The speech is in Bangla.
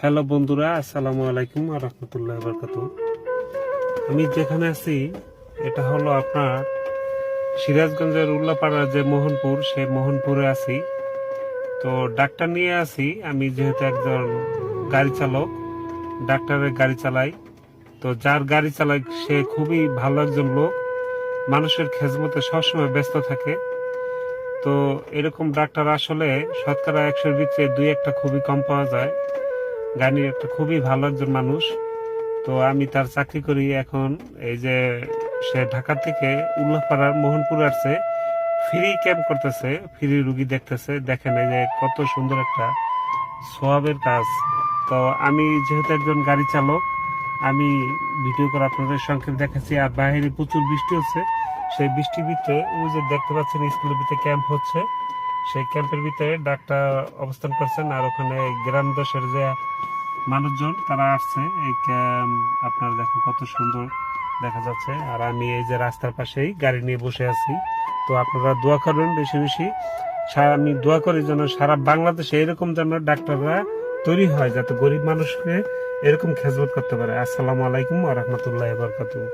হ্যালো বন্ধুরা, আসসালামু আলাইকুম ওয়া রাহমাতুল্লাহি ওয়া বারাকাতুহু। আমি যেখানে আছি এটা হলো আপনার সিরাজগঞ্জের উল্লাপাড়ার যে মোহনপুর, সেই মোহনপুরে আছি। তো ডাক্তার নিয়ে আছি আমি, যেহেতু একজন গাড়ি চালক, ডাক্তারের গাড়ি চালাই। তো যার গাড়ি চালাই সে খুবই ভালো একজন লোক, মানুষের খেজমতে সবসময় ব্যস্ত থাকে। তো এরকম ডাক্তার আসলে শতকরা 100-র ভিতরে 2-1টা খুবই কম পাওয়া যায়। গানি একটা খুবই ভালো একজন মানুষ। তো আমি তার চাকরি করি এখন। এই যে সে ঢাকা থেকে উল্লাপাড়ার মোহনপুর আসছে, ফ্রি ক্যাম্প করতেছে, ফ্রি রুগী দেখতেছে। দেখেন এই যে কত সুন্দর একটা সোয়াবের কাজ। তো আমি যেহেতু একজন গাড়ি চালক, আমি ভিডিও করে আপনাদের সংক্ষেপ দেখাচ্ছি। আর বাইরে প্রচুর বৃষ্টি হচ্ছে, সেই বৃষ্টির ভিতরে ওই যে দেখতে পাচ্ছেন স্কুলের ভিতরে ক্যাম্প হচ্ছে, সেই ক্যাম্পের ভিতরে ডাক্তার অবস্থান করছেন। আর ওখানে গ্রাম দেশের যে মানুষজন তারা আসছে এই আপনারা দেখেন কত সুন্দর দেখা যাচ্ছে। আর আমি এই যে রাস্তার পাশেই গাড়ি নিয়ে বসে আছি। তো আপনারা দোয়া করবেন বেশি বেশি। আমি দোয়া করি যেন সারা বাংলাদেশে এরকম যেন ডাক্তাররা তৈরি হয়, যাতে গরিব মানুষকে এরকম খেজমত করতে পারে। আসসালামু আলাইকুম ওয়া রাহমাতুল্লাহি ওয়া বারাকাতুহু।